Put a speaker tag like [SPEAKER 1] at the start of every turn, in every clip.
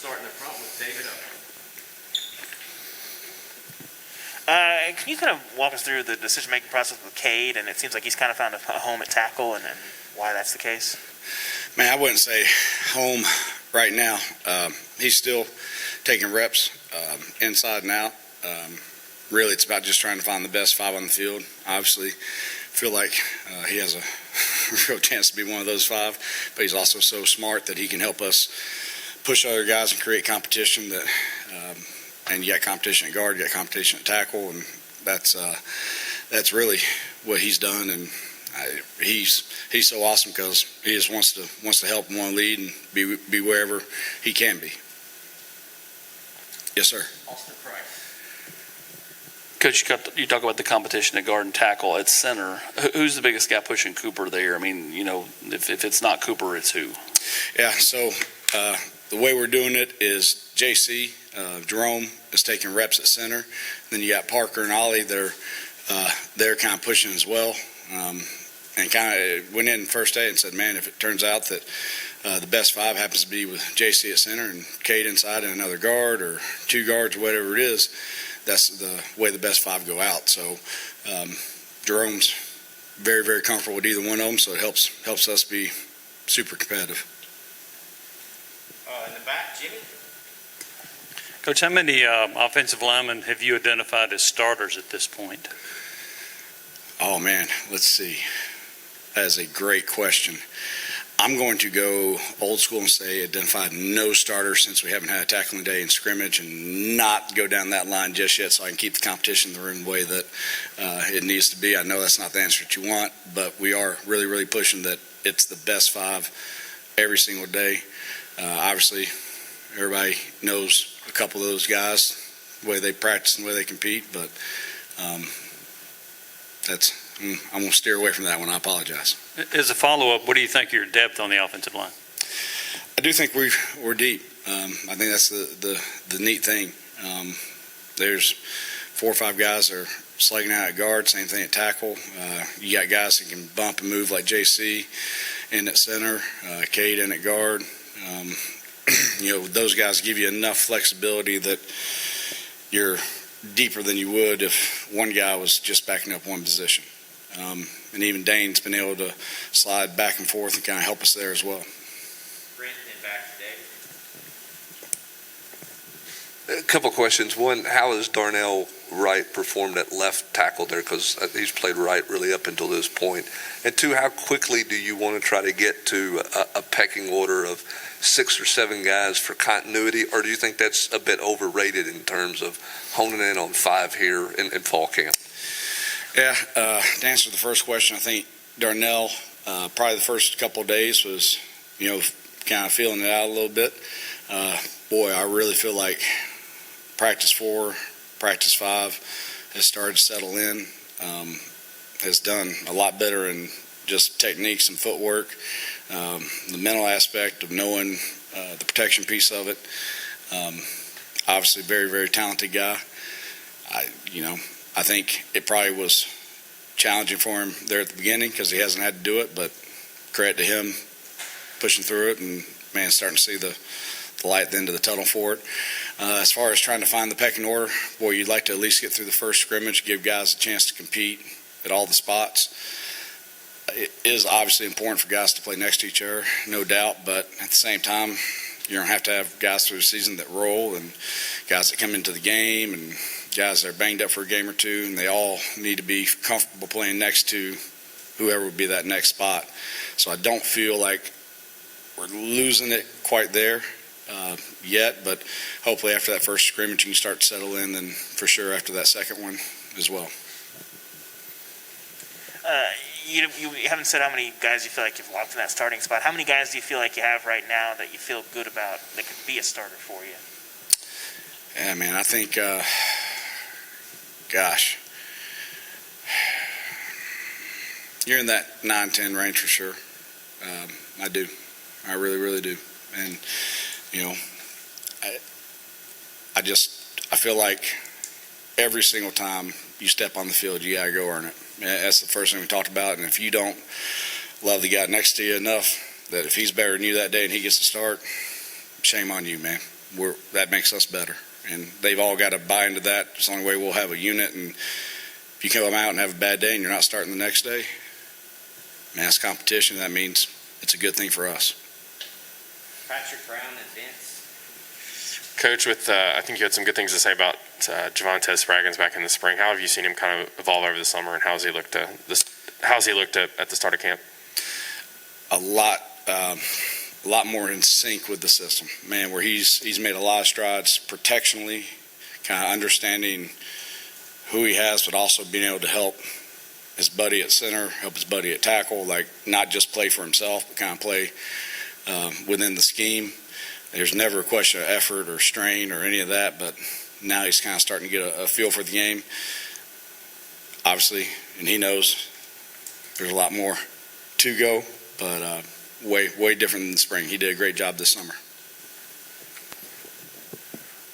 [SPEAKER 1] start in the front with David up.
[SPEAKER 2] Can you kind of walk us through the decision-making process with Cade? And it seems like he's kind of found a home at tackle, and why that's the case.
[SPEAKER 3] Man, I wouldn't say home right now. He's still taking reps inside and out. Really, it's about just trying to find the best five on the field. Obviously, feel like he has a real chance to be one of those five, but he's also so smart that he can help us push other guys and create competition. That and you got competition at guard, you got competition at tackle, and that's really what he's done. And he's so awesome because he just wants to help and want to lead and be wherever he can be. Yes, sir.
[SPEAKER 1] Austin Price.
[SPEAKER 4] Coach, you talk about the competition at guard and tackle at center. Who's the biggest guy pushing Cooper there? I mean, if it's not Cooper, it's who?
[SPEAKER 3] Yeah, so the way we're doing it is JC, Jerome is taking reps at center. Then you got Parker and Ollie. They're kind of pushing as well. And kind of went in first day and said, man, if it turns out that the best five happens to be with JC at center and Cade inside and another guard or two guards or whatever it is, that's the way the best five go out. So Jerome's very, very comfortable with either one of them, so it helps us be super competitive.
[SPEAKER 1] In the back, Jimmy.
[SPEAKER 5] Coach, how many offensive linemen have you identified as starters at this point?
[SPEAKER 3] Oh, man, let's see. That is a great question. I'm going to go old school and say identified no starters since we haven't had a tackling day in scrimmage, and not go down that line just yet so I can keep the competition the room way that it needs to be. I know that's not the answer that you want, but we are really, really pushing that it's the best five every single day. Obviously, everybody knows a couple of those guys, the way they practice and the way they compete, but I'm going to steer away from that one. I apologize.
[SPEAKER 5] As a follow-up, what do you think of your depth on the offensive line?
[SPEAKER 3] I do think we're deep. I think that's the neat thing. There's 4 or 5 guys that are slugging out at guard, same thing at tackle. You got guys that can bump and move like JC in at center, Cade in at guard. Those guys give you enough flexibility that you're deeper than you would if one guy was just backing up one position. And even Dane's been able to slide back and forth and kind of help us there as well.
[SPEAKER 1] Brent and back to David.
[SPEAKER 6] A couple questions. One, how has Darnell Wright performed at left tackle there? Because he's played right really up until this point. And two, how quickly do you want to try to get to a pecking order of 6 or 7 guys for continuity, or do you think that's a bit overrated in terms of honing in on 5 here in fall camp?
[SPEAKER 3] Yeah, to answer the first question, I think Darnell, probably the first couple of days was, kind of feeling it out a little bit. Boy, I really feel like practice 4, practice 5 has started to settle in, has done a lot better in just techniques and footwork, the mental aspect of knowing the protection piece of it. Obviously, very, very talented guy. I think it probably was challenging for him there at the beginning because he hasn't had to do it, but credit to him pushing through it and, man, starting to see the light at the end of the tunnel for it. As far as trying to find the pecking order, boy, you'd like to at least get through the first scrimmage, give guys a chance to compete at all the spots. It is obviously important for guys to play next to each other, no doubt, but at the same time, you don't have to have guys through the season that roll and guys that come into the game and guys that are banged up for a game or two, and they all need to be comfortable playing next to whoever would be that next spot. So I don't feel like we're losing it quite there yet, but hopefully after that first scrimmage you can start to settle in, and for sure after that second one as well.
[SPEAKER 2] You haven't said how many guys you feel like you've locked in that starting spot. How many guys do you feel like you have right now that you feel good about that could be a starter for you?
[SPEAKER 3] Yeah, man, I think, you're in that 9-10 range for sure. I do. I really, really do. And, I feel like every single time you step on the field, you got to go earn it. That's the first thing we talked about. And if you don't love the guy next to you enough that if he's better than you that day and he gets to start, shame on you, man. that makes us better. And they've all got to buy into that. It's the only way we'll have a unit. And if you come out and have a bad day and you're not starting the next day, man, that's competition. That means it's a good thing for us.
[SPEAKER 1] Patrick Brown and Vince.
[SPEAKER 7] Coach, I think you had some good things to say about Javonte Spraggins back in the spring. How have you seen him kind of evolve over the summer, and how's he looked at the start of camp?
[SPEAKER 3] A lot more in sync with the system, man. Where he's made a lot of strides protectionally, kind of understanding who he has, but also being able to help his buddy at center, help his buddy at tackle, like not just play for himself, but kind of play within the scheme. There's never a question of effort or strain or any of that, but now he's kind of starting to get a feel for the game, obviously, and he knows there's a lot more to go, but way different than the spring. He did a great job this summer.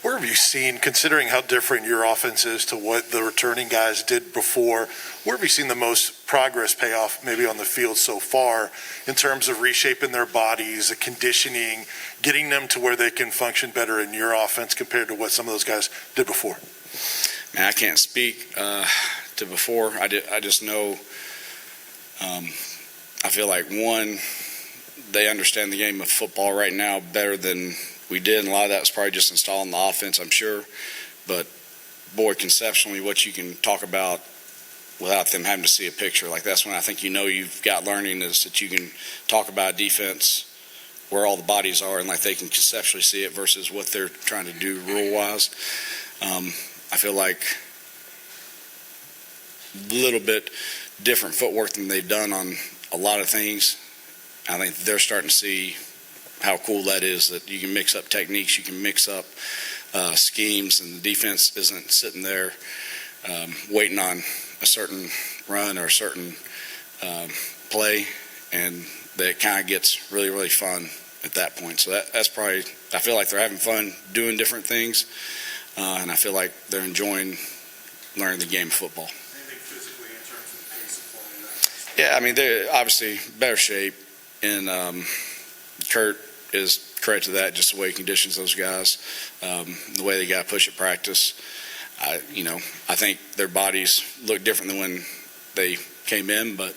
[SPEAKER 8] Where have you seen, considering how different your offense is to what the returning guys did before, where have you seen the most progress pay off maybe on the field so far in terms of reshaping their bodies, the conditioning, getting them to where they can function better in your offense compared to what some of those guys did before?
[SPEAKER 3] Man, I can't speak to before. I just know I feel like, one, they understand the game of football right now better than we did, and a lot of that was probably just installing the offense, I'm sure. But, boy, conceptually, what you can talk about without them having to see a picture, like that's when I think you've got learning, is that you can talk about defense, where all the bodies are, and like they can conceptually see it versus what they're trying to do rule-wise. I feel like a little bit different footwork than they've done on a lot of things. I think they're starting to see how cool that is, that you can mix up techniques, you can mix up schemes, and the defense isn't sitting there waiting on a certain run or a certain play, and that kind of gets really, really fun at that point. So that's probably, I feel like they're having fun doing different things, and I feel like they're enjoying learning the game of football.
[SPEAKER 8] Anything physically in terms of the pace of play?
[SPEAKER 3] Yeah, I mean, they're obviously better shape, and Kurt is credit to that, just the way he conditions those guys, the way they got to push at practice. I think their bodies look different than when they came in, but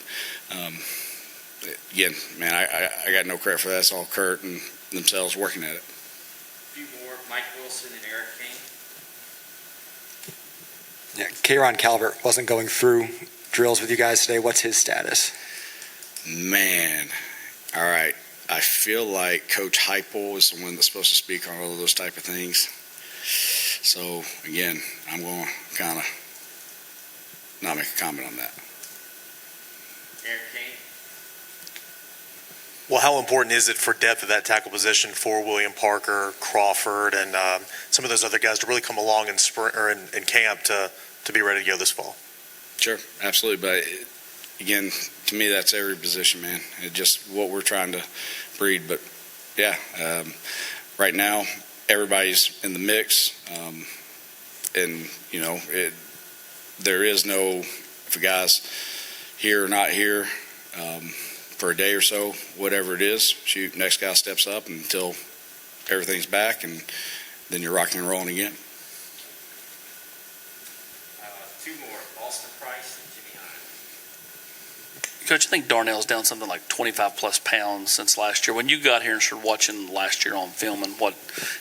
[SPEAKER 3] again, man, I got no credit for that. It's all Kurt and themselves working at it.
[SPEAKER 1] A few more, Mike Wilson and Eric Kane.
[SPEAKER 9] Yeah, K'Ron Calvert wasn't going through drills with you guys today. What's his status?
[SPEAKER 3] Man, all right. I feel like Coach Heupel is the one that's supposed to speak on all of those type of things. So, again, I'm going to kind of not make a comment on that.
[SPEAKER 1] Eric Kane.
[SPEAKER 10] Well, how important is it for depth of that tackle position for William Parker, Crawford, and some of those other guys to really come along in spring or in camp to be ready to go this fall?
[SPEAKER 3] Sure, absolutely. But again, to me, that's every position, man. It's just what we're trying to breed. But yeah, right now everybody's in the mix, and there is no, if a guy's here or not here for a day or so, whatever it is, shoot, next guy steps up until everything's back, and then you're rocking and rolling again.
[SPEAKER 1] Two more, Austin Price and Jimmy Hines.
[SPEAKER 4] Coach, I think Darnell's down something like 25 plus pounds since last year. When you got here and started watching last year on film and what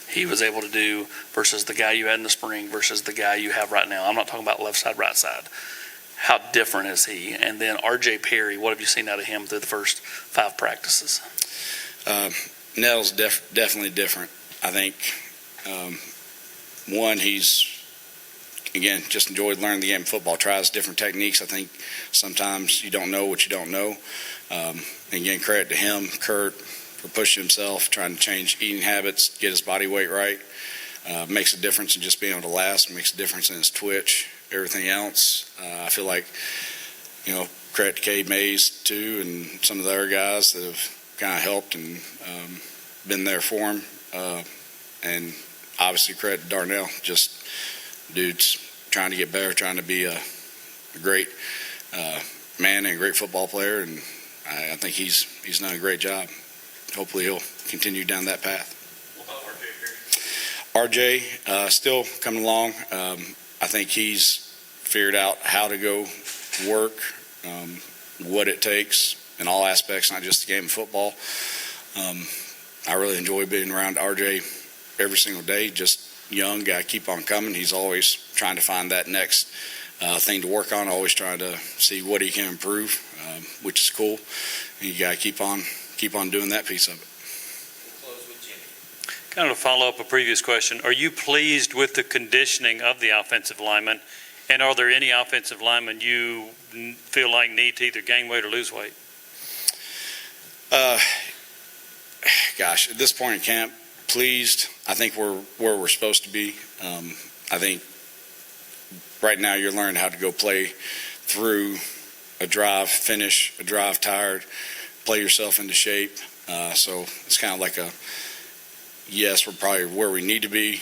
[SPEAKER 4] he was able to do versus the guy you had in the spring versus the guy you have right now, I'm not talking about left side, right side. How different is he? And then R.J. Perry, what have you seen out of him through the first 5 practices?
[SPEAKER 3] Nell's definitely different. I think, one, he's, again, just enjoyed learning the game of football, tries different techniques. I think sometimes you don't know what you don't know. And again, credit to him, Kurt, for pushing himself, trying to change eating habits, get his body weight right. Makes a difference in just being able to last, makes a difference in his twitch, everything else. I feel like, credit to Cade Mays, too, and some of the other guys that have kind of helped and been there for him. And obviously credit to Darnell, just dude's trying to get better, trying to be a great man and a great football player, and I think he's done a great job. Hopefully he'll continue down that path.
[SPEAKER 10] What about R.J.
[SPEAKER 3] RJ, still coming along. I think he's figured out how to go work, what it takes in all aspects, not just the game of football. I really enjoy being around RJ every single day. Just young guy, keep on coming. He's always trying to find that next thing to work on, always trying to see what he can improve, which is cool. And you got to keep on doing that piece of it.
[SPEAKER 1] We'll close with Jimmy.
[SPEAKER 5] Kind of to follow up a previous question, are you pleased with the conditioning of the offensive linemen? And are there any offensive linemen you feel like need to either gain weight or lose weight?
[SPEAKER 3] Gosh, at this point in camp, pleased. I think we're where we're supposed to be. I think right now you're learning how to go play through a drive, finish a drive tired, play yourself into shape. So it's kind of like yes, we're probably where we need to be.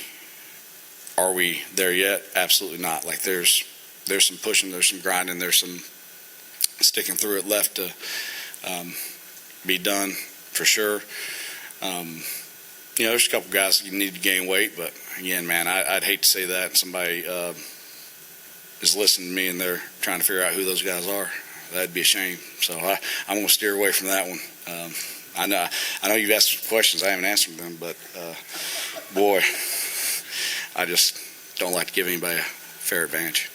[SPEAKER 3] Are we there yet? Absolutely not. Like there's some pushing, there's some grinding, there's some sticking through it left to be done for sure. There's a couple guys that need to gain weight, but again, man, I'd hate to say that. Somebody is listening to me and they're trying to figure out who those guys are. That'd be a shame. So I'm going to steer away from that one. I know you've asked some questions. I haven't answered them, but boy, I just don't like to give anybody a fair advantage.